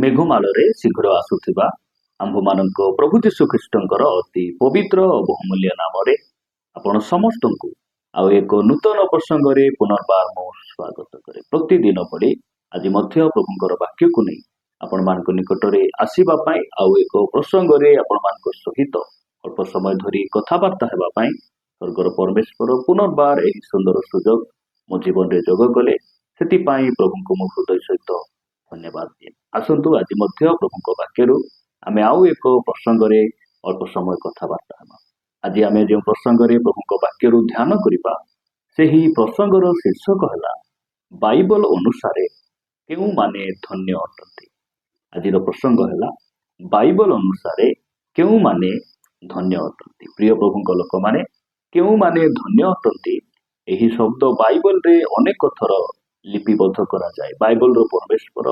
ମେଘମାଳରେ ଶୀଘ୍ର ଆସୁଥିବା ଆମ୍ଭମାନଙ୍କ ପ୍ରଭୁ ଯୀଶୁଖ୍ରୀଷ୍ଟଙ୍କର ଅତି ପବିତ୍ର ଓ ବହୁମୂଲ୍ୟ ନାମରେ ଆପଣ ସମସ୍ତଙ୍କୁ ଆଉ ଏକ ନୂତନ ପ୍ରସଙ୍ଗରେ ପୁନର୍ବାର ମୁଁ ସ୍ୱାଗତ କରେ। ପ୍ରତିଦିନ ଭଳି ଆଜି ମଧ୍ୟ ପ୍ରଭୁଙ୍କର ବାକ୍ୟକୁ ନେଇ ଆପଣମାନଙ୍କ ନିକଟରେ ଆସିବା ପାଇଁ ଆଉ ଏକ ପ୍ରସଙ୍ଗରେ ଆପଣମାନଙ୍କ ସହିତ ଅଳ୍ପ ସମୟ ଧରି କଥାବାର୍ତ୍ତା ହେବା ପାଇଁ ସ୍ୱର୍ଗର ପରମେଶ୍ୱର ପୁନର୍ବାର ଏହି ସୁନ୍ଦର ସୁଯୋଗ ମୋ ଜୀବନରେ ଯୋଗ କଲେ। ସେଥିପାଇଁ ପ୍ରଭୁଙ୍କୁ ମୁଁ ହୃଦୟ ସହିତ ଧନ୍ୟବାଦ ଦିଏ। ଆସନ୍ତୁ ଆଜି ମଧ୍ୟ ପ୍ରଭୁଙ୍କ ବାକ୍ୟରୁ ଆମେ ଆଉ ଏକ ପ୍ରସଙ୍ଗରେ ଅଳ୍ପ ସମୟ କଥାବାର୍ତ୍ତା ହେବା। ଆଜି ଆମେ ଯେଉଁ ପ୍ରସଙ୍ଗରେ ପ୍ରଭୁଙ୍କ ବାକ୍ୟରୁ ଧ୍ୟାନ କରିବା, ସେହି ପ୍ରସଙ୍ଗର ଶୀର୍ଷକ ହେଲା ବାଇବଲ ଅନୁସାରେ କେଉଁମାନେ ଧନ୍ୟ ଅଟନ୍ତି। ଆଜିର ପ୍ରସଙ୍ଗ ହେଲା ବାଇବଲ ଅନୁସାରେ କେଉଁମାନେ ଧନ୍ୟ ଅଟନ୍ତି। ପ୍ରିୟ ପ୍ରଭୁଙ୍କ ଲୋକମାନେ, କେଉଁମାନେ ଧନ୍ୟ ଅଟନ୍ତି, ଏହି ଶବ୍ଦ ବାଇବଲରେ ଅନେକ ଥର ଲିପିବଦ୍ଧ କରାଯାଏ। ବାଇବଲର ପରମେଶ୍ୱର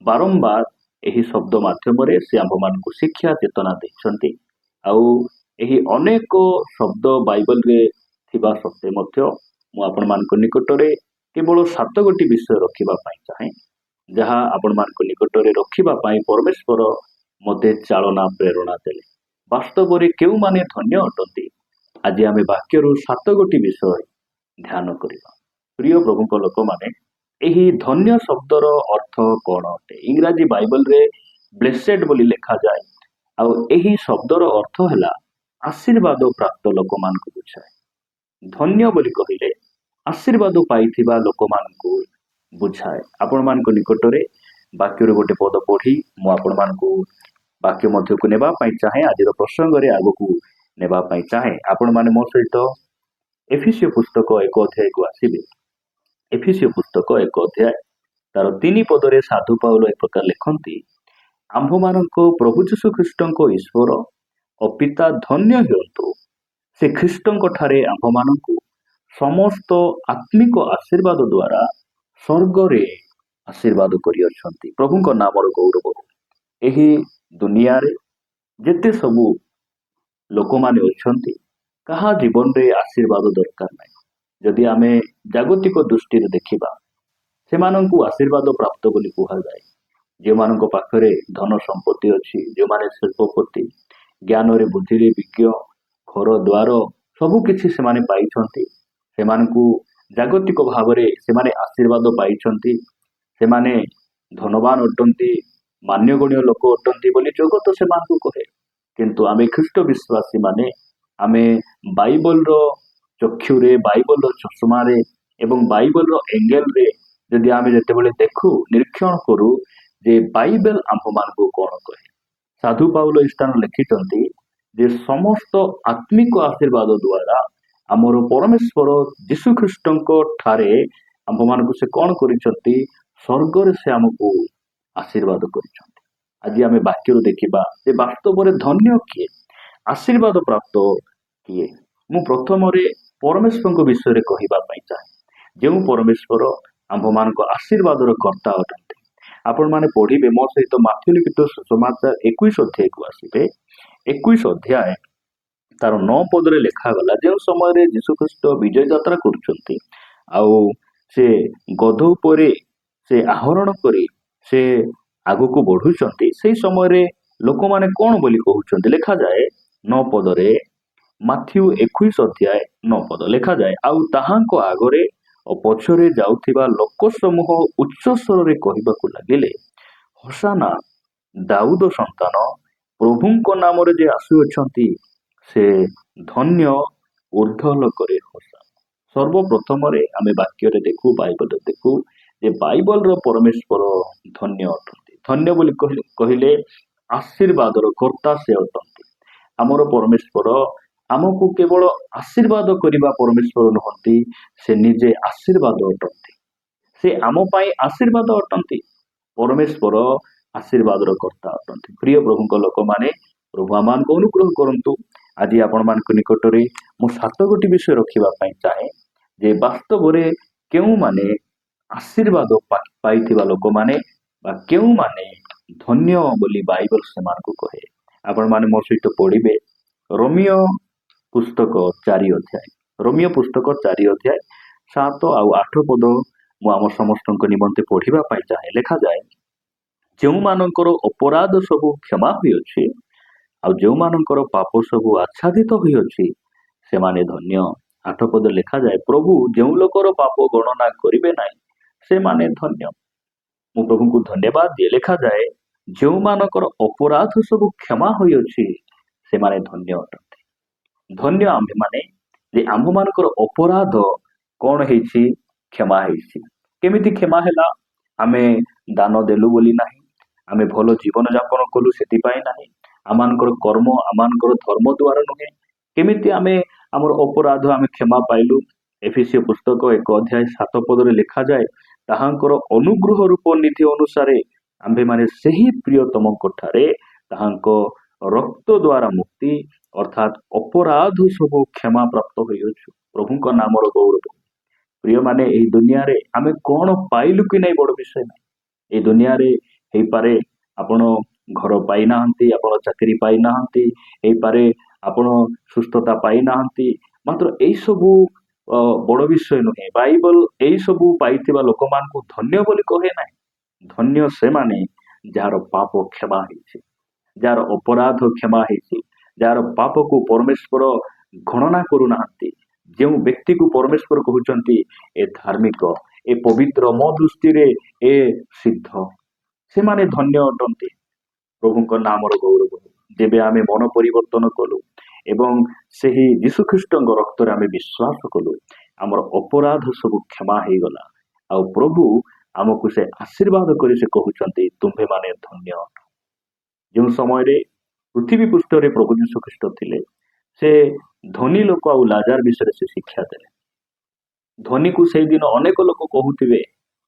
ବାରମ୍ବାର ଏହି ଶବ୍ଦ ମାଧ୍ୟମରେ ସେ ଆମ୍ଭମାନଙ୍କୁ ଶିକ୍ଷା ଚେତନା ଦେଇଛନ୍ତି। ଆଉ ଏହି ଅନେକ ଶବ୍ଦ ବାଇବଲରେ ଥିବା ସତ୍ତ୍ୱେ ମଧ୍ୟ ମୁଁ ଆପଣମାନଙ୍କ ନିକଟରେ କେବଳ 7 ବିଷୟ ରଖିବା ପାଇଁ ଚାହେଁ, ଯାହା ଆପଣମାନଙ୍କ ନିକଟରେ ରଖିବା ପାଇଁ ପରମେଶ୍ୱର ମୋତେ ଚାଳନା ପ୍ରେରଣା ଦେଲେ। ବାସ୍ତବରେ କେଉଁମାନେ ଧନ୍ୟ ଅଟନ୍ତି, ଆଜି ଆମେ ବାକ୍ୟରୁ 7 ବିଷୟ ଧ୍ୟାନ କରିବା। ପ୍ରିୟ ପ୍ରଭୁଙ୍କ ଲୋକମାନେ, ଏହି ଧନ୍ୟ ଶବ୍ଦର ଅର୍ଥ କଣ ଅଟେ? ଇଂରାଜୀ ବାଇବଲରେ ବ୍ଲେସେଡ୍ ବୋଲି ଲେଖାଯାଏ। ଆଉ ଏହି ଶବ୍ଦର ଅର୍ଥ ହେଲା ଆଶୀର୍ବାଦ ପ୍ରାପ୍ତ ଲୋକମାନଙ୍କୁ ବୁଝାଏ। ଧନ୍ୟ ବୋଲି କହିଲେ ଆଶୀର୍ବାଦ ପାଇଥିବା ଲୋକମାନଙ୍କୁ ବୁଝାଏ। ଆପଣମାନଙ୍କ ନିକଟରେ ବାକ୍ୟରୁ ଗୋଟେ ପଦ ପଢି ମୁଁ ଆପଣମାନଙ୍କୁ ବାକ୍ୟ ମଧ୍ୟକୁ ନେବା ପାଇଁ ଚାହେଁ। ଆଜିର ପ୍ରସଙ୍ଗରେ ଆଗକୁ ନେବା ପାଇଁ ଚାହେଁ। ଆପଣମାନେ ମୋ ସହିତ ଏଫେସୀୟ ପୁସ୍ତକ 1 ଅଧ୍ୟାୟକୁ ଆସିବେ। ଏଫେସୀୟ ପୁସ୍ତକ 1 ଅଧ୍ୟାୟ ତାର 3 ପଦରେ ସାଧୁ ପାଉଲ ଏ ପ୍ରକାର ଲେଖନ୍ତି, ଆମ୍ଭମାନଙ୍କ ପ୍ରଭୁ ଯୀଶୁଖ୍ରୀଷ୍ଟଙ୍କ ଈଶ୍ୱର ଓ ପିତା ଧନ୍ୟ ହୁଅନ୍ତୁ, ସେ ଖ୍ରୀଷ୍ଟଙ୍କ ଠାରେ ଆମ୍ଭମାନଙ୍କୁ ସମସ୍ତ ଆତ୍ମିକ ଆଶୀର୍ବାଦ ଦ୍ୱାରା ସ୍ୱର୍ଗରେ ଆଶୀର୍ବାଦ କରିଅଛନ୍ତି। ପ୍ରଭୁଙ୍କ ନାମର ଗୌରବ। ଏହି ଦୁନିଆରେ ଯେତେ ସବୁ ଲୋକମାନେ ଅଛନ୍ତି, କାହା ଜୀବନରେ ଆଶୀର୍ବାଦ ଦରକାର ନାହିଁ। ଯଦି ଆମେ ଜାଗତିକ ଦୃଷ୍ଟିରେ ଦେଖିବା, ସେମାନଙ୍କୁ ଆଶୀର୍ବାଦ ପ୍ରାପ୍ତ ବୋଲି କୁହାଯାଏ। ଯେଉଁମାନଙ୍କ ପାଖରେ ଧନ ସମ୍ପତ୍ତି ଅଛି, ଯେଉଁମାନେ ଶିଳ୍ପପତି, ଜ୍ଞାନରେ ବୁଦ୍ଧିରେ ବିଜ୍ଞ, ଘର ଦ୍ୱାର ସବୁ କିଛି ସେମାନେ ପାଇଛନ୍ତି, ସେମାନଙ୍କୁ ଜାଗତିକ ଭାବରେ ସେମାନେ ଆଶୀର୍ବାଦ ପାଇଛନ୍ତି। ସେମାନେ ଧନବାନ ଅଟନ୍ତି, ମାନ୍ୟଗଣ୍ୟ ଲୋକ ଅଟନ୍ତି ବୋଲି ଜଗତ ସେମାନଙ୍କୁ କହେ। କିନ୍ତୁ ଆମେ ଖ୍ରୀଷ୍ଟ ବିଶ୍ୱାସୀ ମାନେ, ଆମେ ବାଇବଲର ଚକ୍ଷୁରେ, ବାଇବଲର ଚଷମାରେ ଏବଂ ବାଇବଲର ଏଙ୍ଗେଲରେ ଯଦି ଆମେ ଯେତେବେଳେ ଦେଖୁ, ନିରୀକ୍ଷଣ କରୁ ଯେ ବାଇବେଲ ଆମ୍ଭମାନଙ୍କୁ କଣ କହେ। ସାଧୁ ପାଉଲ ଏହି ସ୍ଥାନ ଲେଖିଛନ୍ତି ଯେ ସମସ୍ତ ଆତ୍ମିକ ଆଶୀର୍ବାଦ ଦ୍ୱାରା ଆମର ପରମେଶ୍ୱର ଯୀଶୁଖ୍ରୀଷ୍ଟଙ୍କ ଠାରେ ଆମ୍ଭମାନଙ୍କୁ ସେ କଣ କରିଛନ୍ତି? ସ୍ୱର୍ଗରେ ସେ ଆମକୁ ଆଶୀର୍ବାଦ କରିଛନ୍ତି। ଆଜି ଆମେ ବାକ୍ୟରୁ ଦେଖିବା ଯେ ବାସ୍ତବରେ ଧନ୍ୟ କିଏ, ଆଶୀର୍ବାଦ ପ୍ରାପ୍ତ କିଏ। ମୁଁ ପ୍ରଥମରେ ପରମେଶ୍ୱରଙ୍କ ବିଷୟରେ କହିବା ପାଇଁ ଚାହେଁ, ଯେଉଁ ପରମେଶ୍ୱର ଆମ୍ଭମାନଙ୍କ ଆଶୀର୍ବାଦର କର୍ତ୍ତା ଅଟନ୍ତି। ଆପଣମାନେ ପଢିବେ ମୋ ସହିତ ମାଥ୍ୟୁ ଲିଖିତ ସୁସମାଚାର 21 ଅଧ୍ୟାୟକୁ ଆସିବେ। 21 ଅଧ୍ୟାୟ ତାର 9 ପଦରେ ଲେଖାଗଲା, ଯେଉଁ ସମୟରେ ଯୀଶୁଖ୍ରୀଷ୍ଟ ବିଜୟ ଯାତ୍ରା କରୁଛନ୍ତି ଆଉ ସେ ଗଧ ଉପରେ ସେ ଆହରଣ କରି ସେ ଆଗକୁ ବଢୁଛନ୍ତି, ସେଇ ସମୟରେ ଲୋକମାନେ କଣ ବୋଲି କହୁଛନ୍ତି? ଲେଖାଯାଏ 9 ପଦରେ, ମାଥ୍ୟୁ 21 ଅଧ୍ୟାୟ 9 ପଦ ଲେଖାଯାଏ, ଆଉ ତାହାଙ୍କ ଆଗରେ ଓ ପଛରେ ଯାଉଥିବା ଲୋକ ସମୂହ ଉଚ୍ଚ ସ୍ୱରରେ କହିବାକୁ ଲାଗିଲେ, ହୋଶାନା, ଦାଉଦ ସନ୍ତାନ, ପ୍ରଭୁଙ୍କ ନାମରେ ଯେ ଆସୁଅଛନ୍ତି ସେ ଧନ୍ୟ, ଊର୍ଦ୍ଧ୍ୱ ଲୋକରେ ହୋଶାନା। ସର୍ବପ୍ରଥମରେ ଆମେ ବାକ୍ୟରେ ଦେଖୁ, ବାଇବଲରେ ଦେଖୁ ଯେ ବାଇବଲର ପରମେଶ୍ୱର ଧନ୍ୟ ଅଟନ୍ତି। ଧନ୍ୟ ବୋଲି କହିଲେ ଆଶୀର୍ବାଦର କର୍ତ୍ତା ସେ ଅଟନ୍ତି। ଆମର ପରମେଶ୍ୱର ଆମକୁ କେବଳ ଆଶୀର୍ବାଦ କରିବା ପରମେଶ୍ୱର ନୁହନ୍ତି, ସେ ନିଜେ ଆଶୀର୍ବାଦ ଅଟନ୍ତି। ସେ ଆମ ପାଇଁ ଆଶୀର୍ବାଦ ଅଟନ୍ତି। ପରମେଶ୍ୱର ଆଶୀର୍ବାଦର କର୍ତ୍ତା ଅଟନ୍ତି। ପ୍ରିୟ ପ୍ରଭୁଙ୍କ ଲୋକମାନେ, ପ୍ରଭୁ ଆମମାନଙ୍କୁ ଅନୁଗ୍ରହ କରନ୍ତୁ। ଆଜି ଆପଣମାନଙ୍କ ନିକଟରେ ମୁଁ 7 ବିଷୟ ରଖିବା ପାଇଁ ଚାହେଁ ଯେ ବାସ୍ତବରେ କେଉଁମାନେ ଆଶୀର୍ବାଦ ପାଇଥିବା ଲୋକମାନେ ବା କେଉଁମାନେ ଧନ୍ୟ ବୋଲି ବାଇବଲ ସେମାନଙ୍କୁ କହେ। ଆପଣମାନେ ମୋ ସହିତ ପଢିବେ ରୋମିଓ ପୁସ୍ତକ 4 ଅଧ୍ୟାୟ। ରୋମିଓ ପୁସ୍ତକ 4 ଅଧ୍ୟାୟ 7 ଆଉ 8 ପଦ ମୁଁ ଆମ ସମସ୍ତଙ୍କ ନିମନ୍ତେ ପଢିବା ପାଇଁ ଚାହେଁ। ଲେଖାଯାଏ, ଯେଉଁମାନଙ୍କର ଅପରାଧ ସବୁ କ୍ଷମା ହୋଇଅଛି ଆଉ ଯେଉଁମାନଙ୍କର ପାପ ସବୁ ଆଚ୍ଛାଦିତ ହୋଇଅଛି ସେମାନେ ଧନ୍ୟ। 8 ପଦରେ ଲେଖାଯାଏ, ପ୍ରଭୁ ଯେଉଁ ଲୋକର ପାପ ଗଣନା କରିବେ ନାହିଁ ସେମାନେ ଧନ୍ୟ। ମୁଁ ପ୍ରଭୁଙ୍କୁ ଧନ୍ୟବାଦ ଦିଏ। ଲେଖାଯାଏ, ଯେଉଁମାନଙ୍କର ଅପରାଧ ସବୁ କ୍ଷମା ହୋଇଅଛି ସେମାନେ ଧନ୍ୟ ଅଟନ୍ତି। ଧନ୍ୟ ଆମ୍ଭେମାନେ ଯେ ଆମ୍ଭମାନଙ୍କର ଅପରାଧ କଣ ହେଇଛି? କ୍ଷମା ହେଇଛି। କେମିତି କ୍ଷମା ହେଲା? ଆମେ ଦାନ ଦେଲୁ ବୋଲି ନାହିଁ, ଆମେ ଭଲ ଜୀବନ ଯାପନ କଲୁ ସେଥିପାଇଁ ନାହିଁ, ଆମମାନଙ୍କର କର୍ମ ଆମମାନଙ୍କର ଧର୍ମ ଦ୍ୱାରା ନୁହେଁ। କେମିତି ଆମେ ଆମର ଅପରାଧ ଆମେ କ୍ଷମା ପାଇଲୁ? ଏଫେସୀୟ ପୁସ୍ତକ 1 ଅଧ୍ୟାୟ 7 ପଦରେ ଲେଖାଯାଏ, ତାହାଙ୍କର ଅନୁଗ୍ରହ ରୂପ ନିଧି ଅନୁସାରେ ଆମ୍ଭେମାନେ ସେହି ପ୍ରିୟତମଙ୍କ ଠାରେ ତାହାଙ୍କ ରକ୍ତ ଦ୍ୱାରା ମୁକ୍ତି ଅର୍ଥାତ୍ ଅପରାଧ ସବୁ କ୍ଷମା ପ୍ରାପ୍ତ ହୋଇଅଛୁ। ପ୍ରଭୁଙ୍କ ନାମର ଗୌରବ। ପ୍ରିୟମାନେ, ଏହି ଦୁନିଆରେ ଆମେ କଣ ପାଇଲୁ କି ନାହିଁ ବଡ଼ ବିଷୟ ନାହିଁ। এই ଦୁନିଆରେ ହେଇପାରେ ଆପଣ ଘର ପାଇନାହାନ୍ତି, ଆପଣ ଚାକିରି ପାଇନାହାନ୍ତି, ହେଇପାରେ ଆପଣ ସୁସ୍ଥତା ପାଇନାହାନ୍ତି, ମାତ୍ର ଏଇସବୁ ବଡ଼ ବିଷୟ ନୁହେଁ। ବାଇବଲ ଏଇସବୁ ପାଇଥିବା ଲୋକମାନଙ୍କୁ ଧନ୍ୟ ବୋଲି କହେ ନାହିଁ। ଧନ୍ୟ ସେମାନେ ଯାହାର ପାପ କ୍ଷମା ହେଇଛି, ଯାହାର ଅପରାଧ କ୍ଷମା ହେଇଛି, ଯାହାର ପାପକୁ ପରମେଶ୍ୱର ଗଣନା କରୁନାହାନ୍ତି। ଯେଉଁ ବ୍ୟକ୍ତିକୁ ପରମେଶ୍ୱର କହୁଛନ୍ତି ଏ ଧାର୍ମିକ, ଏ ପବିତ୍ର, ମୋ ଦୃଷ୍ଟିରେ ଏ ସିଦ୍ଧ, ସେମାନେ ଧନ୍ୟ ଅଟନ୍ତି। ପ୍ରଭୁଙ୍କ ନାମର ଗୌରବ। ଯେବେ ଆମେ ମନ ପରିବର୍ତ୍ତନ କଲୁ ଏବଂ ସେହି ଯୀଶୁଖ୍ରୀଷ୍ଟଙ୍କ ରକ୍ତରେ ଆମେ ବିଶ୍ୱାସ କଲୁ, ଆମର ଅପରାଧ ସବୁ କ୍ଷମା ହେଇଗଲା। ଆଉ ପ୍ରଭୁ ଆମକୁ ସେ ଆଶୀର୍ବାଦ କରି ସେ କହୁଛନ୍ତି, ତୁମ୍ଭେମାନେ ଧନ୍ୟ ଅଟ। ଯେଉଁ ସମୟରେ ପୃଥିବୀ ପୃଷ୍ଠରେ ପ୍ରଭୁ ଯୀଶୁଖ୍ରୀଷ୍ଟ ଥିଲେ, ସେ ଧନୀ ଲୋକ ଆଉ ଲାଜାର ବିଷୟରେ ସେ ଶିକ୍ଷା ଦେଲେ। ଧନୀକୁ ସେଇଦିନ ଅନେକ ଲୋକ କହୁଥିବେ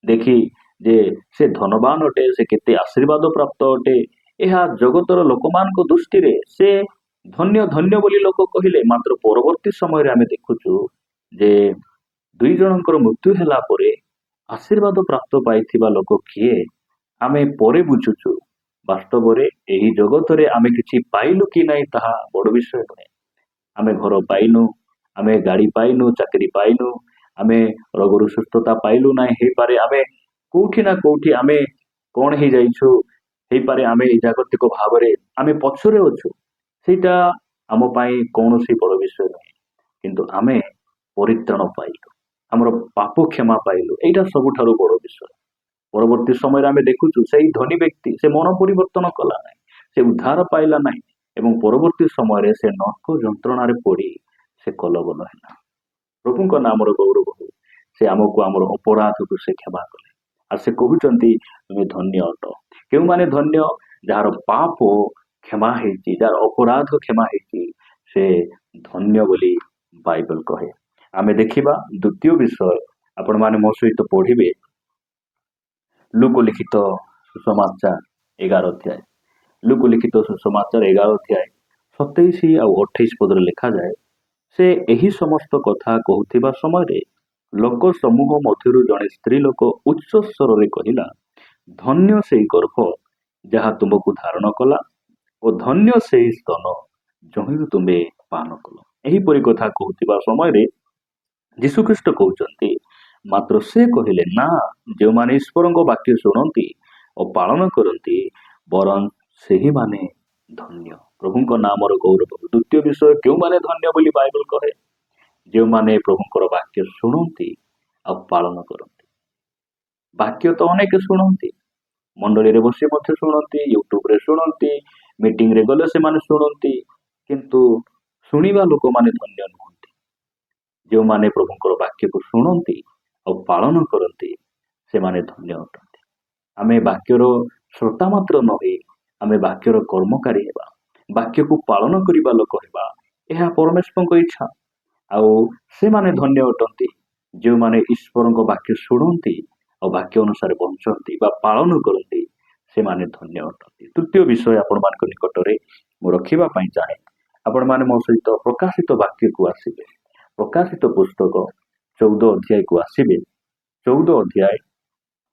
ଦେଖି ଯେ ସେ ଧନବାନ ଅଟେ, ସେ କେତେ ଆଶୀର୍ବାଦ ପ୍ରାପ୍ତ ଅଟେ। ଏହା ଜଗତର ଲୋକମାନଙ୍କ ଦୃଷ୍ଟିରେ ସେ ଧନ୍ୟ ଧନ୍ୟ ବୋଲି ଲୋକ କହିଲେ। ମାତ୍ର ପରବର୍ତ୍ତୀ ସମୟରେ ଆମେ ଦେଖୁଛୁ ଯେ 2 ଜଣଙ୍କର ମୃତ୍ୟୁ ହେଲା ପରେ ଆଶୀର୍ବାଦ ପ୍ରାପ୍ତ ପାଇଥିବା ଲୋକ କିଏ ଆମେ ପରେ ବୁଝୁଛୁ। ବାସ୍ତବରେ ଏହି ଜଗତରେ ଆମେ କିଛି ପାଇଲୁ କି ନାହିଁ ତାହା ବଡ଼ ବିଷୟ ନୁହେଁ। ଆମେ ଘର ପାଇନୁ, ଆମେ ଗାଡ଼ି ପାଇନୁ, ଚାକିରି ପାଇନୁ, ଆମେ ରୋଗରୁ ସୁସ୍ଥତା ପାଇଲୁ ନାହିଁ। ହେଇପାରେ ଆମେ କୋଉଠି ନା କୋଉଠି ଆମେ କଣ ହେଇଯାଇଛୁ, ହେଇପାରେ ଆମେ ଏହି ଜାଗତିକ ଭାବରେ ଆମେ ପଛରେ ଅଛୁ। ସେଇଟା ଆମ ପାଇଁ କୌଣସି ବଡ଼ ବିଷୟ ନୁହେଁ। କିନ୍ତୁ ଆମେ ପରିତ୍ରାଣ ପାଇଲୁ, ଆମର ପାପ କ୍ଷମା ପାଇଲୁ, ଏଇଟା ସବୁଠାରୁ ବଡ଼ ବିଷୟ। ପରବର୍ତ୍ତୀ ସମୟରେ ଆମେ ଦେଖୁଛୁ ସେଇ ଧନୀ ବ୍ୟକ୍ତି ସେ ମନ ପରିବର୍ତ୍ତନ କଲା ନାହିଁ, ସେ ଉଦ୍ଧାର ପାଇଲା ନାହିଁ ଏବଂ ପରବର୍ତ୍ତୀ ସମୟରେ ସେ ନର୍କ ଯନ୍ତ୍ରଣାରେ ପଡ଼ି ସେ କଲବଲ ହେଲା। ପ୍ରଭୁଙ୍କ ନାମର ଗୌରବ ହଉ। ସେ ଆମକୁ ଆମର ଅପରାଧକୁ ସେ କ୍ଷମା କଲେ। ଆଉ ସେ କହୁଛନ୍ତି ତୁମେ ଧନ୍ୟ ଅଟ। କେଉଁମାନେ ଧନ୍ୟ? ଯାହାର ପାପ କ୍ଷମା ହେଇଛି, ଯାହାର ଅପରାଧ କ୍ଷମା ହେଇଛି, ସେ ଧନ୍ୟ ବୋଲି ବାଇବଲ କହେ। ଆମେ ଦେଖିବା ଦ୍ୱିତୀୟ ବିଷୟ, ଆପଣମାନେ ମୋ ସହିତ ପଢ଼ିବେ ଲୁକ ଲିଖିତ ସୁସମାଚାର 11 ଅଧ୍ୟାୟ। ଲୁକ ଲିଖିତ ସୁସମାଚାର 11 ଅଧ୍ୟାୟ 27 ଆଉ 28 ପଦରେ ଲେଖାଯାଏ, ସେ ଏହି ସମସ୍ତ କଥା କହୁଥିବା ସମୟରେ ଲୋକ ସମୂହ ମଧ୍ୟରୁ ଜଣେ ସ୍ତ୍ରୀ ଲୋକ ଉଚ୍ଚ ସ୍ୱରରେ କହିଲା, ଧନ୍ୟ ସେଇ ଗର୍ଭ ଯାହା ତୁମକୁ ଧାରଣ କଲା ଓ ଧନ୍ୟ ସେଇ ସ୍ତନ ଯହିଁରୁ ତୁମେ ପାନ କଲ। ଏହିପରି କଥା କହୁଥିବା ସମୟରେ ଯୀଶୁଖ୍ରୀଷ୍ଟ କହୁଛନ୍ତି, ମାତ୍ର ସେ କହିଲେ, ନା, ଯେଉଁମାନେ ଈଶ୍ୱରଙ୍କ ବାକ୍ୟ ଶୁଣନ୍ତି ଓ ପାଳନ କରନ୍ତି ବରଂ ସେହିମାନେ ଧନ୍ୟ। ପ୍ରଭୁଙ୍କ ନାମର ଗୌରବ। ଦ୍ୱିତୀୟ ବିଷୟ, କେଉଁମାନେ ଧନ୍ୟ ବୋଲି ବାଇବଲ କହେ? ଯେଉଁମାନେ ପ୍ରଭୁଙ୍କର ବାକ୍ୟ ଶୁଣନ୍ତି ଆଉ ପାଳନ କରନ୍ତି। ବାକ୍ୟ ତ ଅନେକ ଶୁଣନ୍ତି, ମଣ୍ଡଳୀରେ ବସି ମଧ୍ୟ ଶୁଣନ୍ତି, ୟୁଟ୍ୟୁବରେ ଶୁଣନ୍ତି, ମିଟିଂରେ ଗଲେ ସେମାନେ ଶୁଣନ୍ତି, କିନ୍ତୁ ଶୁଣିବା ଲୋକମାନେ ଧନ୍ୟ ନୁହନ୍ତି। ଯେଉଁମାନେ ପ୍ରଭୁଙ୍କର ବାକ୍ୟକୁ ଶୁଣନ୍ତି ଆଉ ପାଳନ କରନ୍ତି ସେମାନେ ଧନ୍ୟ ଅଟନ୍ତି। ଆମେ ବାକ୍ୟର ଶ୍ରୋତା ମାତ୍ର ନ ହୋଇ ଆମେ ବାକ୍ୟର କର୍ମକାରୀ ହେବା, ବାକ୍ୟକୁ ପାଳନ କରିବା ଲୋକ ହେବା, ଏହା ପରମେଶ୍ୱରଙ୍କ ଇଚ୍ଛା। ଆଉ ସେମାନେ ଧନ୍ୟ ଅଟନ୍ତି ଯେଉଁମାନେ ଈଶ୍ୱରଙ୍କ ବାକ୍ୟ ଶୁଣନ୍ତି ଆଉ ବାକ୍ୟ ଅନୁସାରେ ବଞ୍ଚନ୍ତି ବା ପାଳନ କରନ୍ତି, ସେମାନେ ଧନ୍ୟ ଅଟନ୍ତି। ତୃତୀୟ ବିଷୟ ଆପଣମାନଙ୍କ ନିକଟରେ ମୁଁ ରଖିବା ପାଇଁ ଚାହେଁ, ଆପଣମାନେ ମୋ ସହିତ ପ୍ରକାଶିତ ବାକ୍ୟକୁ ଆସିବେ। ପ୍ରକାଶିତ ପୁସ୍ତକ 14 ଅଧ୍ୟାୟକୁ ଆସିବେ। 14 ଅଧ୍ୟାୟ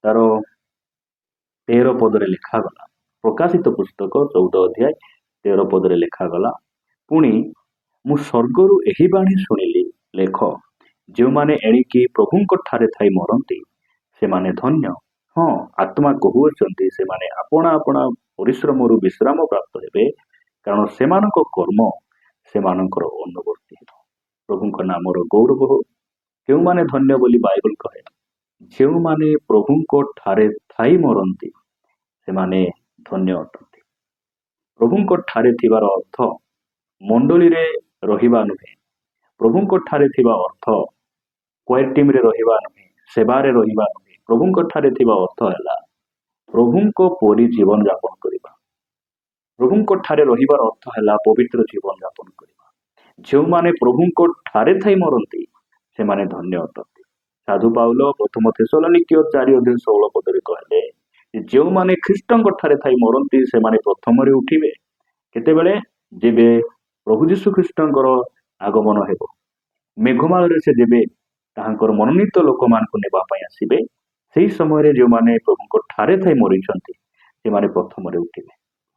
ତାର 13 ପଦରେ ଲେଖାଗଲା। ପ୍ରକାଶିତ ପୁସ୍ତକ 14 ଅଧ୍ୟାୟ 13 ପଦରେ ଲେଖାଗଲା, ପୁଣି ମୁଁ ସ୍ୱର୍ଗରୁ ଏହି ବାଣୀ ଶୁଣିଲି, ଲେଖ, ଯେଉଁମାନେ ଏଣିକି ପ୍ରଭୁଙ୍କ ଠାରେ ଥାଇ ମରନ୍ତି ସେମାନେ ଧନ୍ୟ। ହଁ, ଆତ୍ମା କହୁଅଛନ୍ତି ସେମାନେ ଆପଣା ଆପଣା ପରିଶ୍ରମରୁ ବିଶ୍ରାମ ପ୍ରାପ୍ତ ହେବେ, କାରଣ ସେମାନଙ୍କ କର୍ମ ସେମାନଙ୍କର ଅନୁବର୍ତ୍ତୀ ହେବ। ପ୍ରଭୁଙ୍କ ନାମର ଗୌରବ ହଉ। କେଉଁମାନେ ଧନ୍ୟ ବୋଲି ବାଇବଲ କହେ? ଯେଉଁମାନେ ପ୍ରଭୁଙ୍କ ଠାରେ ଥାଇ ମରନ୍ତି ସେମାନେ ଧନ୍ୟ ଅଟନ୍ତି। ପ୍ରଭୁଙ୍କ ଠାରେ ଥିବାର ଅର୍ଥ ମଣ୍ଡଳୀରେ ରହିବା ନୁହେଁ। ପ୍ରଭୁଙ୍କ ଠାରେ ଥିବା ଅର୍ଥ କ୍ୱାର ଟିମ୍ରେ ରହିବା ନୁହେଁ, ସେବାରେ ରହିବା ନୁହେଁ। ପ୍ରଭୁଙ୍କ ଠାରେ ଥିବା ଅର୍ଥ ହେଲା ପ୍ରଭୁଙ୍କ ପରି ଜୀବନ ଯାପନ କରିବା। ପ୍ରଭୁଙ୍କ ଠାରେ ରହିବାର ଅର୍ଥ ହେଲା ପବିତ୍ର ଜୀବନ ଯାପନ କରିବା। ଯେଉଁମାନେ ପ୍ରଭୁଙ୍କ ଠାରେ ଥାଇ ମରନ୍ତି ସେମାନେ ଧନ୍ୟ ଅଟନ୍ତି। ସାଧୁ ପାଉଲ ପ୍ରଥମ ଥେସଲୋନିକୀୟ 4:16 କହିଲେ, ଯେଉଁମାନେ ଖ୍ରୀଷ୍ଟଙ୍କ ଠାରେ ଥାଇ ମରନ୍ତି ସେମାନେ ପ୍ରଥମରେ ଉଠିବେ। କେତେବେଳେ? ଯେବେ ପ୍ରଭୁ ଯୀଶୁ ଖ୍ରୀଷ୍ଟଙ୍କର ଆଗମନ ହେବ। ମେଘମାଳରେ ସେ ଯେବେ ତାହାଙ୍କର ମନୋନୀତ ଲୋକମାନଙ୍କୁ ନେବା ପାଇଁ ଆସିବେ, ସେହି ସମୟରେ ଯେଉଁମାନେ ପ୍ରଭୁଙ୍କ ଠାରେ ଥାଇ ମରିଛନ୍ତି ସେମାନେ ପ୍ରଥମରେ ଉଠିବେ।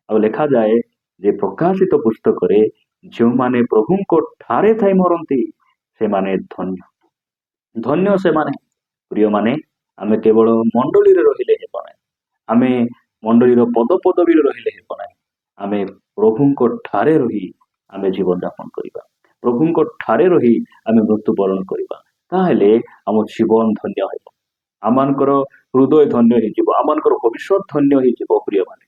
ଆଉ ଲେଖାଯାଏ ଯେ ପ୍ରକାଶିତ ପୁସ୍ତକରେ ଯେଉଁମାନେ ପ୍ରଭୁଙ୍କ ଠାରେ ଥାଇ ମରନ୍ତି ସେମାନେ ଧନ୍ୟ। ଧନ୍ୟ ସେମାନେ। ପ୍ରିୟମାନେ, ଆମେ କେବଳ ମଣ୍ଡଳୀରେ ରହିଲେ ହେବ ନାହିଁ, ଆମେ ମଣ୍ଡଳୀର ପଦପଦବୀରେ ରହିଲେ ହେବ ନାହିଁ। ଆମେ ପ୍ରଭୁଙ୍କ ଠାରେ ରହି ଆମେ ଜୀବନ ଯାପନ କରିବା। ପ୍ରଭୁଙ୍କ ଠାରେ ରହି ଆମେ ମୃତ୍ୟୁବରଣ କରିବା। ତାହେଲେ ଆମ ଜୀବନ ଧନ୍ୟ ହେବ, ଆମମାନଙ୍କର ହୃଦୟ ଧନ୍ୟ ହେଇଯିବ, ଆମମାନଙ୍କର ଭବିଷ୍ୟତ ଧନ୍ୟ ହେଇଯିବ। ପ୍ରିୟମାନେ,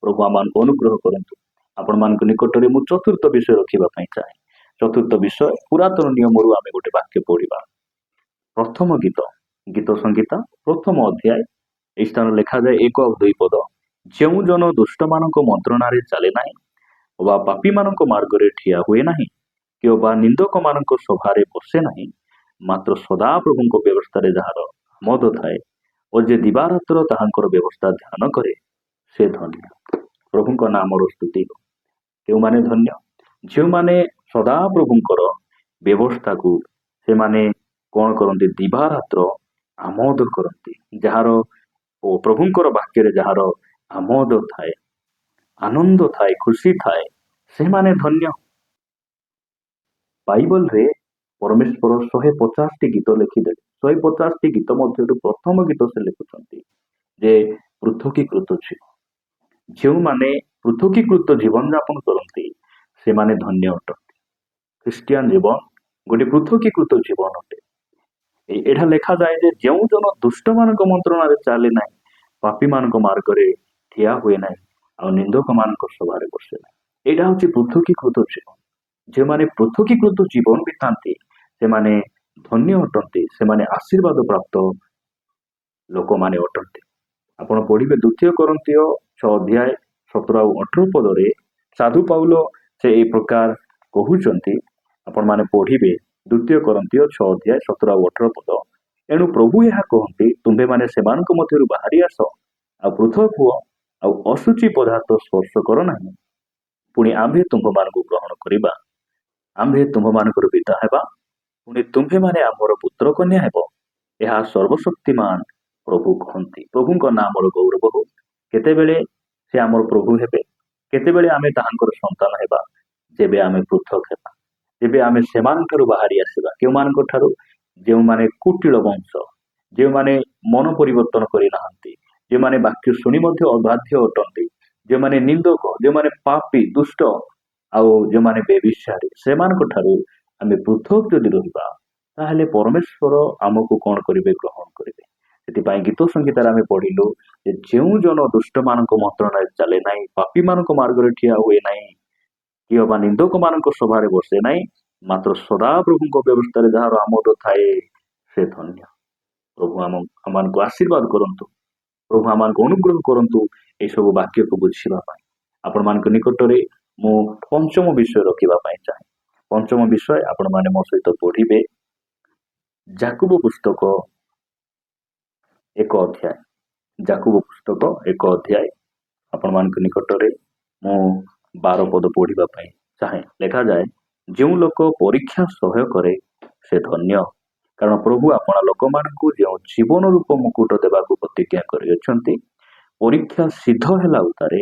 ପ୍ରଭୁ ଆମମାନଙ୍କୁ ଅନୁଗ୍ରହ କରନ୍ତୁ। ଆପଣମାନଙ୍କ ନିକଟରେ ମୁଁ ଚତୁର୍ଥ ବିଷୟ ରଖିବା ପାଇଁ ଚାହେଁ। ଚତୁର୍ଥ ବିଷୟ, ପୁରାତନ ନିୟମରୁ ଆମେ ଗୋଟେ ବାକ୍ୟ ପଢିବା। ପ୍ରଥମ ଗୀତ ସଂହିତା ପ୍ରଥମ ଅଧ୍ୟାୟ, ଏହି ସ୍ଥାନ ଲେଖାଯାଏ 1 ଆଉ 2 ପଦ। ଯେଉଁ ଜନ ଦୁଷ୍ଟମାନଙ୍କ ମନ୍ତ୍ରଣାରେ ଚାଲେ ନାହିଁ, ବା ପାପୀମାନଙ୍କ ମାର୍ଗରେ ଠିଆ ହୁଏ ନାହିଁ, କିମ୍ବା ନିନ୍ଦକମାନଙ୍କ ସଭାରେ ବସେ ନାହିଁ, ମାତ୍ର ସଦାପ୍ରଭୁଙ୍କ ବ୍ୟବସ୍ଥାରେ ଯାହାର ଆମୋଦ ଥାଏ ଓ ଯେ ଦିବାରାତ୍ର ତାହାଙ୍କର ବ୍ୟବସ୍ଥା ଧ୍ୟାନ କରେ ସେ ଧନ୍ୟ। ପ୍ରଭୁଙ୍କ ନାମର ସ୍ତୁତି ହେଉ। କେଉଁମାନେ ଧନ୍ୟ? ଯେଉଁମାନେ ସଦାପ୍ରଭୁଙ୍କର ବ୍ୟବସ୍ଥାକୁ ସେମାନେ କଣ କରନ୍ତି? ଦିବାରାତ୍ର ଆମୋଦ କରନ୍ତି। ଯାହାର ଓ ପ୍ରଭୁଙ୍କର ବାକ୍ୟରେ ଯାହାର ଆମୋଦ ଥାଏ, ଆନନ୍ଦ ଥାଏ, ଖୁସି ଥାଏ, ସେମାନେ ଧନ୍ୟ। ବାଇବଲରେ ପରମେଶ୍ୱର 150ଟି ଗୀତ ଲେଖିଦେଲେ। 150ଟି ଗୀତ ମଧ୍ୟରୁ ପ୍ରଥମ ଗୀତ ସେ ଲେଖୁଛନ୍ତି ଯେ ପୃଥକୀକୃତ ଜୀବ। ଯେଉଁମାନେ ପୃଥକୀକୃତ ଜୀବନ ଯାପନ କରନ୍ତି ସେମାନେ ଧନ୍ୟ ଅଟନ୍ତି। ଖ୍ରୀଷ୍ଟିଆନ ଜୀବନ ଗୋଟେ ପୃଥକୀକୃତ ଜୀବନ ଅଟେ। ଏଇଟା ଲେଖାଯାଏ ଯେ ଯେଉଁ ଜନ ଦୁଷ୍ଟମାନଙ୍କ ମନ୍ତ୍ରଣାରେ ଚାଲେ ନାହିଁ, ପାପୀମାନଙ୍କ ମାର୍ଗରେ ଠିଆ ହୁଏ ନାହିଁ, ଆଉ ନିନ୍ଦକମାନଙ୍କ ସଭାରେ ବସେ ନାହିଁ। ଏଇଟା ହଉଛି ପୃଥକୀକୃତ ଜୀବନ। ଯେଉଁମାନେ ପୃଥକୀକୃତ ଜୀବନ ବିତାନ୍ତି ସେମାନେ ଧନ୍ୟ ଅଟନ୍ତି, ସେମାନେ ଆଶୀର୍ବାଦ ପ୍ରାପ୍ତ ଲୋକମାନେ ଅଟନ୍ତି। ଆପଣ ପଢିବେ 2 କରିନ୍ଥୀୟ 6:17 ଆଉ 18 ପଦରେ ସାଧୁ ପାଉଲ ସେ ଏହି ପ୍ରକାର କହୁଛନ୍ତି। ଆପଣମାନେ ପଢିବେ 2 କରିନ୍ଥୀୟ 6:17 ଆଉ 18 ପଦ। ଏଣୁ ପ୍ରଭୁ ଏହା କହନ୍ତି, ତୁମ୍ଭେମାନେ ସେମାନଙ୍କ ମଧ୍ୟରୁ ବାହାରି ଆସ, ଆଉ ପୃଥକ ହୁଅ, ଆଉ ଅଶୁଚି ପଦାର୍ଥ ସ୍ପର୍ଶ କର ନାହିଁ। ପୁଣି ଆମ୍ଭେ ତୁମ୍ଭମାନଙ୍କୁ ଗ୍ରହଣ କରିବା, ଆମ୍ଭେ ତୁମ୍ଭମାନଙ୍କର ପିତା ହେବା, ପୁଣି ତୁମ୍ଭେମାନେ ଆମର ପୁତ୍ର କନ୍ୟା ହେବ। ଏହା ସର୍ବଶକ୍ତିମାନ ପ୍ରଭୁ କହନ୍ତି। ପ୍ରଭୁଙ୍କ ନାମର ଗୌରବ ହଉ। କେତେବେଳେ ସେ ଆମର ପ୍ରଭୁ ହେବେ? କେତେବେଳେ ଆମେ ତାହାଙ୍କର ସନ୍ତାନ ହେବା? ଯେବେ ଆମେ ପୃଥକ ହେବା, ଯେବେ ଆମେ ସେମାନଙ୍କଠାରୁ ବାହାରି ଆସିବା। କେଉଁମାନଙ୍କ ଠାରୁ? ଯେଉଁମାନେ କୁଟିଳ ବଂଶ, ଯେଉଁମାନେ ମନ ପରିବର୍ତ୍ତନ କରିନାହାନ୍ତି, ଯେଉଁମାନେ ବାକ୍ୟ ଶୁଣି ମଧ୍ୟ ଅବାଧ୍ୟ ଅଟନ୍ତି, ଯେଉଁମାନେ ନିନ୍ଦକ, ଯେଉଁମାନେ ପାପୀ, ଦୁଷ୍ଟ, ଆଉ ଯେଉଁମାନେ ବେବିଚାରୀ, ସେମାନଙ୍କ ଠାରୁ ଆମେ ପୃଥକ ଯଦି ରହିବା ତାହେଲେ ପରମେଶ୍ୱର ଆମକୁ କଣ କରିବେ? ଗ୍ରହଣ କରିବେ। ସେଥିପାଇଁ ଗୀତ ସଂହିତାରେ ଆମେ ପଢିଲୁ ଯେ ଯେଉଁ ଜନ ଦୁଷ୍ଟମାନଙ୍କ ମନ୍ତ୍ରଣାରେ ଚାଲେ ନାହିଁ, ପାପୀମାନଙ୍କ ମାର୍ଗରେ ଠିଆ ହୁଏ ନାହିଁ, କିମ୍ବା ନିନ୍ଦକମାନଙ୍କ ସଭାରେ ବସେ ନାହିଁ, ମାତ୍ର ସଦାପ୍ରଭୁଙ୍କ ବ୍ୟବସ୍ଥାରେ ଯାହାର ଆମୋଦ ଥାଏ ସେ ଧନ୍ୟ। ପ୍ରଭୁ ଆମମାନଙ୍କୁ ଆଶୀର୍ବାଦ କରନ୍ତୁ। ପ୍ରଭୁ ଆମମାନଙ୍କୁ ଅନୁଗ୍ରହ କରନ୍ତୁ ଏସବୁ ବାକ୍ୟକୁ ବୁଝିବା ପାଇଁ। ଆପଣମାନଙ୍କ ନିକଟରେ ମୁଁ ପଞ୍ଚମ ବିଷୟ ରଖିବା ପାଇଁ ଚାହେଁ। ପଞ୍ଚମ ବିଷୟ ଆପଣମାନେ ମୋ ସହିତ ପଢିବେ ଯାକୁବ ପୁସ୍ତକ 1 ଅଧ୍ୟାୟ। ଯାକୁବ ପୁସ୍ତକ 1 ଅଧ୍ୟାୟ। ଆପଣମାନଙ୍କ ନିକଟରେ ମୁଁ 12 ପଦ ପଢିବା ପାଇଁ ଚାହେଁ। ଲେଖାଯାଏ, ଯେଉଁ ଲୋକ ପରୀକ୍ଷା ସହ୍ୟ କରେ ସେ ଧନ୍ୟ, କାରଣ ପ୍ରଭୁ ଆପଣା ଲୋକମାନଙ୍କୁ ଯେଉଁ ଜୀବନ ରୂପ ମୁକୁଟ ଦେବାକୁ ପ୍ରତିଜ୍ଞା କରିଅଛନ୍ତି, ପରୀକ୍ଷା ସିଦ୍ଧ ହେଲା ଉତ୍ତାରେ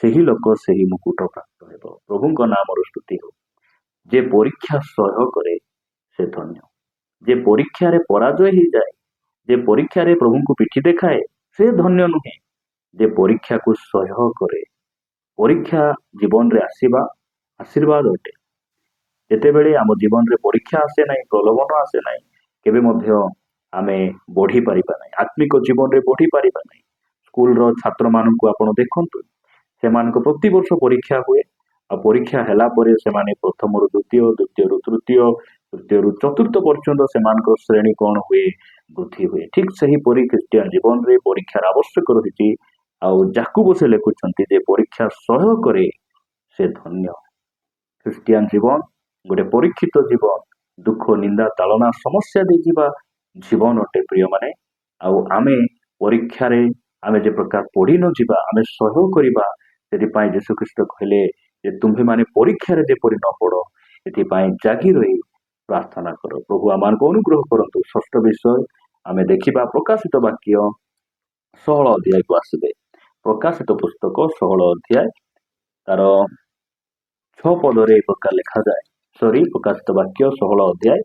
ସେହି ଲୋକ ସେହି ମୁକୁଟ ପ୍ରାପ୍ତ ହେବ। ପ୍ରଭୁଙ୍କ ନାମର ସ୍ତୁତି ହେଉ। ଯେ ପରୀକ୍ଷା ସହ୍ୟ କରେ ସେ ଧନ୍ୟ। ଯେ ପରୀକ୍ଷାରେ ପରାଜୟ ହେଇଯାଏ, ଯେ ପରୀକ୍ଷାରେ ପ୍ରଭୁଙ୍କୁ ପିଠି ଦେଖାଏ ସେ ଧନ୍ୟ ନୁହେଁ ଯେ ପରୀକ୍ଷାକୁ ସହ୍ୟ କରେ। ପରୀକ୍ଷା ଜୀବନରେ ଆସିବା ଆଶୀର୍ବାଦ ଅଟେ। ଯେତେବେଳେ ଆମ ଜୀବନରେ ପରୀକ୍ଷା ଆସେ ନାହିଁ, ପ୍ରଲୋଭନ ଆସେ ନାହିଁ, କେବେ ମଧ୍ୟ ଆମେ ବଢି ପାରିବା ନାହିଁ, ଆତ୍ମିକ ଜୀବନରେ ବଢି ପାରିବା ନାହିଁ। ସ୍କୁଲର ଛାତ୍ରମାନଙ୍କୁ ଆପଣ ଦେଖନ୍ତୁ, ସେମାନଙ୍କ ପ୍ରତିବର୍ଷ ପରୀକ୍ଷା ହୁଏ। ଆଉ ପରୀକ୍ଷା ହେଲା ପରେ ସେମାନେ ପ୍ରଥମରୁ ଦ୍ୱିତୀୟ, ଦ୍ୱିତୀୟରୁ ତୃତୀୟ, ତୃତୀୟରୁ ଚତୁର୍ଥ ପର୍ଯ୍ୟନ୍ତ ସେମାନଙ୍କର ଶ୍ରେଣୀ କ'ଣ ହୁଏ? ବୃଦ୍ଧି ହୁଏ। ଠିକ୍ ସେହିପରି ଖ୍ରୀଷ୍ଟିଆନ ଜୀବନରେ ପରୀକ୍ଷାର ଆବଶ୍ୟକ ରହିଛି। ଆଉ ଯାକୁବ ସେ ଲେଖୁଛନ୍ତି ଯେ ପରୀକ୍ଷା ସହ୍ୟ କରେ ସେ ଧନ୍ୟ। ଖ୍ରୀଷ୍ଟିଆନ ଜୀବନ ଗୋଟେ ପରୀକ୍ଷିତ ଜୀବନ, ଦୁଃଖ, ନିନ୍ଦା, ତାଳନା, ସମସ୍ୟା ଦେଇଯିବା ଜୀବନ ଅଟେ ପ୍ରିୟମାନେ। ଆଉ ଆମେ ପରୀକ୍ଷାରେ ଆମେ ଯେ ପ୍ରକାର ପଢି ନ ଯିବା, ଆମେ ସହ୍ୟ କରିବା। ସେଥିପାଇଁ ଯୀଶୁଖ୍ରୀଷ୍ଟ କହିଲେ ଯେ ତୁମ୍ଭେମାନେ ପରୀକ୍ଷାରେ ଯେପରି ନ ପଡ, ଏଥିପାଇଁ ଜାଗି ରହି ପ୍ରାର୍ଥନା କର। ପ୍ରଭୁ ଆମମାନଙ୍କୁ ଅନୁଗ୍ରହ କରନ୍ତୁ। ଷଷ୍ଠ ବିଷୟ ଆମେ ଦେଖିବା ପ୍ରକାଶିତ ବାକ୍ୟ 16 ଅଧ୍ୟାୟକୁ ଆସିବେ। ପ୍ରକାଶିତ ପୁସ୍ତକ 16 ଅଧ୍ୟାୟ ତାର 6 ପଦରେ ଏ ପ୍ରକାର ଲେଖାଯାଏ। ପ୍ରକାଶିତ ବାକ୍ୟ 16 ଅଧ୍ୟାୟ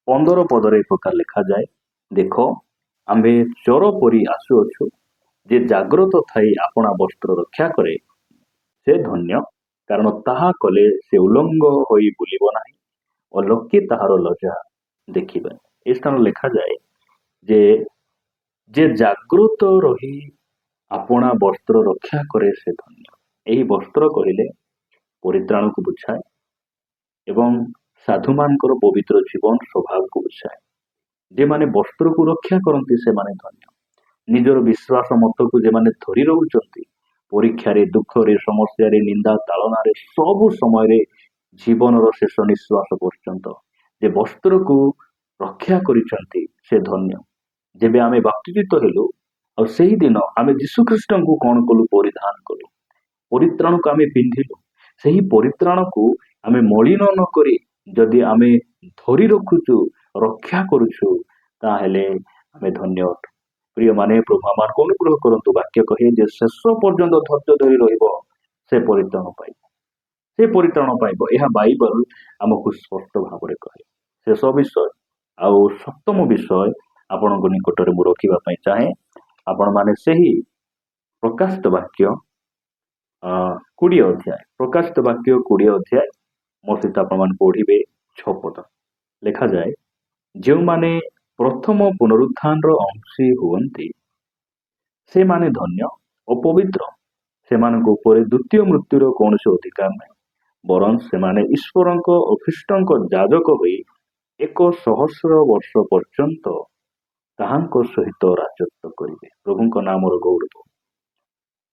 15 ପଦରେ ଏ ପ୍ରକାର ଲେଖାଯାଏ, ଦେଖ ଆମ୍ଭେ ଚୋର ପରି ଆସୁଅଛୁ, ଯେ ଜାଗ୍ରତ ଥାଇ ଆପଣା ବସ୍ତ୍ର ରକ୍ଷା କରେ ସେ ଧନ୍ୟ, କାରଣ ତାହା କଲେ ସେ ଉଲଙ୍ଗ ହୋଇ ବୁଲିବ ନାହିଁ ଓ ଲୋକେ ତାହାର ଲଜ୍ଜା ଦେଖିବେ। ଏ ସ୍ଥାନ ଲେଖାଯାଏ ଯେ ଜାଗ୍ରତ ରହି ଆପଣା ବସ୍ତ୍ର ରକ୍ଷା କରେ ସେ ଧନ୍ୟ। ଏହି ବସ୍ତ୍ର କହିଲେ ପରିତ୍ରାଣକୁ ବୁଝାଏ ଏବଂ ସାଧୁମାନଙ୍କର ପବିତ୍ର ଜୀବନ ସ୍ୱଭାବକୁ ବୁଝାଏ। ଯେମାନେ ବସ୍ତ୍ରକୁ ରକ୍ଷା କରନ୍ତି ସେମାନେ ଧନ୍ୟ। ନିଜର ବିଶ୍ୱାସ ମତକୁ ଯେମାନେ ଧରି ରହୁଛନ୍ତି, ପରୀକ୍ଷାରେ, ଦୁଃଖରେ, ସମସ୍ୟାରେ, ନିନ୍ଦା ତାଳନାରେ, ସବୁ ସମୟରେ ଜୀବନର ଶେଷ ନିଶ୍ୱାସ ପର୍ଯ୍ୟନ୍ତ ଯେ ବସ୍ତ୍ରକୁ ରକ୍ଷା କରିଛନ୍ତି ସେ ଧନ୍ୟ। ଯେବେ ଆମେ ବାପ୍ତିଜିତ ହେଲୁ, ଆଉ ସେହିଦିନ ଆମେ ଯୀଶୁଖ୍ରୀଷ୍ଟଙ୍କୁ କ'ଣ କଲୁ? ପରିଧାନ କଲୁ। ପରିତ୍ରାଣକୁ ଆମେ ପିନ୍ଧିଲୁ। ସେହି ପରିତ୍ରାଣକୁ ଆମେ ମଳିନ ନ କରି ଯଦି ଆମେ ଧରି ରଖୁଛୁ, ରକ୍ଷା କରୁଛୁ, ତାହେଲେ ଆମେ ଧନ୍ୟ ଅଟୁ। ପ୍ରିୟମାନେ, ପ୍ରଭୁ ଆମମାନଙ୍କୁ ଅନୁଗ୍ରହ କରନ୍ତୁ। ବାକ୍ୟ କହେ ଯେ ଶେଷ ପର୍ଯ୍ୟନ୍ତ ଧୈର୍ଯ୍ୟ ଧରି ରହିବ ସେ ପରିତ୍ରାଣ ପାଇବ। ସେ ପରିତ୍ରାଣ ପାଇବ। ଏହା ବାଇବଲ ଆମକୁ ସ୍ପଷ୍ଟ ଭାବରେ କହେ। ଶେଷ ବିଷୟ ଆଉ ସପ୍ତମ ବିଷୟ ଆପଣଙ୍କ ନିକଟରେ ମୁଁ ରଖିବା ପାଇଁ ଚାହେଁ। ଆପଣମାନେ ସେହି ପ୍ରକାଶିତ ବାକ୍ୟ 20 ଅଧ୍ୟାୟ, ପ୍ରକାଶିତ ବାକ୍ୟ 20 ଅଧ୍ୟାୟ ମୋ ସହିତ ଆପଣମାନେ ପଢିବେ। 6 ପଦ ଲେଖାଯାଏ, ଯେଉଁମାନେ ପ୍ରଥମ ପୁନରୁତ୍ଥାନର ଅଂଶୀ ହୁଅନ୍ତି ସେମାନେ ଧନ୍ୟ ଓ ପବିତ୍ର। ସେମାନଙ୍କ ଉପରେ ଦ୍ୱିତୀୟ ମୃତ୍ୟୁର କୌଣସି ଅଧିକାର ନାହିଁ, ବରଂ ସେମାନେ ଈଶ୍ୱରଙ୍କ ଓ ଖ୍ରୀଷ୍ଟଙ୍କ ଯାଜକ ହୋଇ 1,000 ବର୍ଷ ପର୍ଯ୍ୟନ୍ତ ତାହାଙ୍କ ସହିତ ରାଜତ୍ୱ କରିବେ। ପ୍ରଭୁଙ୍କ ନାମର ଗୌରବ।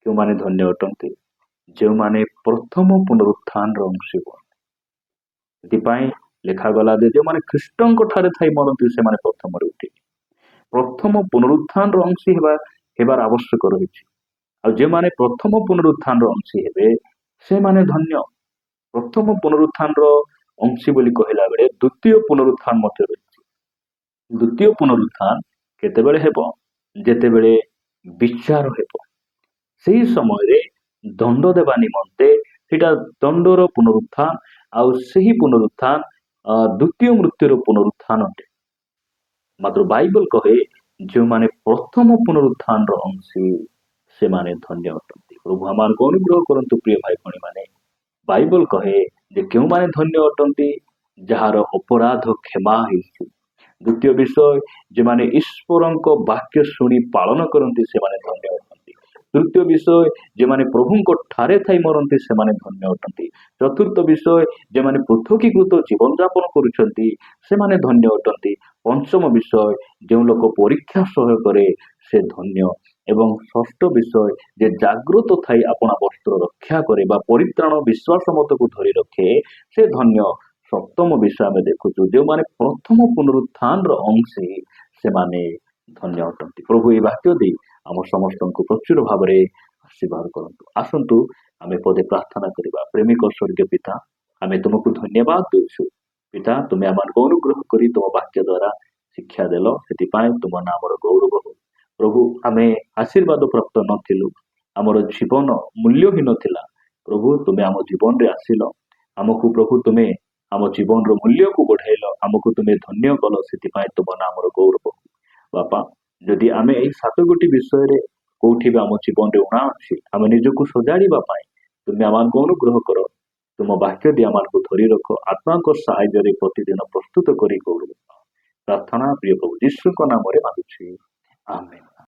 କେଉଁମାନେ ଧନ୍ୟ ଅଟନ୍ତି? ଯେଉଁମାନେ ପ୍ରଥମ ପୁନରୁତ୍ଥାନର ଅଂଶୀ ହୁଅନ୍ତି। ସେଥିପାଇଁ ଲେଖାଗଲା ଯେ ଯେଉଁମାନେ ଖ୍ରୀଷ୍ଟଙ୍କ ଠାରେ ଥାଇ ମରନ୍ତି ସେମାନେ ପ୍ରଥମରେ ଉଠିବେ। ପ୍ରଥମ ପୁନରୁତ୍ଥାନର ଅଂଶୀ ହେବାର ଆବଶ୍ୟକ ରହିଛି। ଆଉ ଯେଉଁମାନେ ପ୍ରଥମ ପୁନରୁତ୍ଥାନର ଅଂଶୀ ହେବେ ସେମାନେ ଧନ୍ୟ। ପ୍ରଥମ ପୁନରୁତ୍ଥାନର ଅଂଶୀ ବୋଲି କହିଲା ବେଳେ ଦ୍ୱିତୀୟ ପୁନରୁତ୍ଥାନ ମଧ୍ୟ ରହିଛି। ଦ୍ୱିତୀୟ ପୁନରୁତ୍ଥାନ କେତେବେଳେ ହେବ? ଯେତେବେଳେ ବିଚାର ହେବ। ସେହି ସମୟରେ ଦଣ୍ଡ ଦେବା ନିମନ୍ତେ ସେଇଟା ଦଣ୍ଡର ପୁନରୁତ୍ଥାନ। ଆଉ ସେହି ପୁନରୁତ୍ଥାନ ଦ୍ୱିତୀୟ ମୃତ୍ୟୁର ପୁନରୁତ୍ଥାନ ଅଟେ। ମାତ୍ର ବାଇବଲ କହେ ଯେଉଁମାନେ ପ୍ରଥମ ପୁନରୁତ୍ଥାନର ଅଂଶୀ ସେମାନେ ଧନ୍ୟ ଅଟନ୍ତି। ପ୍ରଭୁ ଆମମାନଙ୍କୁ ଅନୁଗ୍ରହ କରନ୍ତୁ। ପ୍ରିୟ ଭାଇ ଭଉଣୀ ମାନେ, ବାଇବଲ କହେ ଯେ କେଉଁମାନେ ଧନ୍ୟ ଅଟନ୍ତି? ଯାହାର ଅପରାଧ କ୍ଷମା ହେଇଛି। ଦ୍ୱିତୀୟ ବିଷୟ, ଯେଉଁମାନେ ଈଶ୍ୱରଙ୍କ ବାକ୍ୟ ଶୁଣି ପାଳନ କରନ୍ତି ସେମାନେ ଧନ୍ୟ ଅଟନ୍ତି। ତୃତୀୟ ବିଷୟ, ଯେଉଁମାନେ ପ୍ରଭୁଙ୍କ ଠାରେ ଥାଇ ମରନ୍ତି ସେମାନେ ଧନ୍ୟ ଅଟନ୍ତି। ଚତୁର୍ଥ ବିଷୟ, ଯେଉଁମାନେ ପୃଥକୀକୃତ ଜୀବନଯାପନ କରୁଛନ୍ତି ସେମାନେ ଧନ୍ୟ ଅଟନ୍ତି। ପଞ୍ଚମ ବିଷୟ, ଯେଉଁ ଲୋକ ପରୀକ୍ଷା ସହ୍ୟ କରେ ସେ ଧନ୍ୟ। ଏବଂ ଷଷ୍ଠ ବିଷୟ, ଯେ ଜାଗ୍ରତ ଥାଇ ଆପଣା ବସ୍ତ୍ର ରକ୍ଷା କରେ ବା ପରିତ୍ରାଣ ବିଶ୍ୱାସ ମତକୁ ଧରି ରଖେ ସେ ଧନ୍ୟ। ସପ୍ତମ ବିଷୟ ଆମେ ଦେଖୁଛୁ, ଯେଉଁମାନେ ପ୍ରଥମ ପୁନରୁତ୍ଥାନର ଅଂଶୀ ସେମାନେ ଧନ୍ୟ ଅଟନ୍ତି। ପ୍ରଭୁ ଏହି ବାକ୍ୟ ଦେଇ ଆମ ସମସ୍ତଙ୍କୁ ପ୍ରଚୁର ଭାବରେ ଆଶୀର୍ବାଦ କରନ୍ତୁ। ଆସନ୍ତୁ ଆମେ ପଦେ ପ୍ରାର୍ଥନା କରିବା। ପ୍ରେମିକ ସ୍ୱର୍ଗୀୟ ପିତା, ଆମେ ତୁମକୁ ଧନ୍ୟବାଦ ଦେଉଛୁ। ପିତା, ତୁମେ ଆମମାନଙ୍କୁ ଅନୁଗ୍ରହ କରି ତୁମ ବାକ୍ୟ ଦ୍ୱାରା ଶିକ୍ଷା ଦେଲ, ସେଥିପାଇଁ ତୁମ ନାମର ଗୌରବ ହଉ। ପ୍ରଭୁ, ଆମେ ଆଶୀର୍ବାଦ ପ୍ରାପ୍ତ ନଥିଲୁ, ଆମର ଜୀବନ ମୂଲ୍ୟହୀନ ଥିଲା। ପ୍ରଭୁ, ତୁମେ ଆମ ଜୀବନରେ ଆସିଲ। ଆମକୁ ପ୍ରଭୁ ତୁମେ ଆମ ଜୀବନର ମୂଲ୍ୟକୁ ବଢାଇଲ, ଆମକୁ ତୁମେ ଧନ୍ୟ କଲ, ସେଥିପାଇଁ ତୁମ ନାମର ଗୌରବ ହଉ। ବାପା, ଯଦି ଯଦି ଆମେ ଏଇ 7 ଗୋଟି ବିଷୟରେ କୋଉଠି ବି ଆମ ଜୀବନରେ ଉଣା ଅଛି, ଆମେ ନିଜକୁ ସଜାଡ଼ିବା ପାଇଁ ତୁମେ ଆମମାନଙ୍କୁ ଅନୁଗ୍ରହ କର। ତୁମ ବାକ୍ୟ ଦେଇ ଆମମାନଙ୍କୁ ଧରି ରଖ, ଆତ୍ମାଙ୍କ ସାହାଯ୍ୟରେ ପ୍ରତିଦିନ ପ୍ରସ୍ତୁତ କରି ଗୌରବ। ପ୍ରାର୍ଥନା ପ୍ରିୟ ପ୍ରଭୁ ଯୀଶୁଙ୍କ ନାମରେ ମାଗୁଛି, ଆମେନ୍।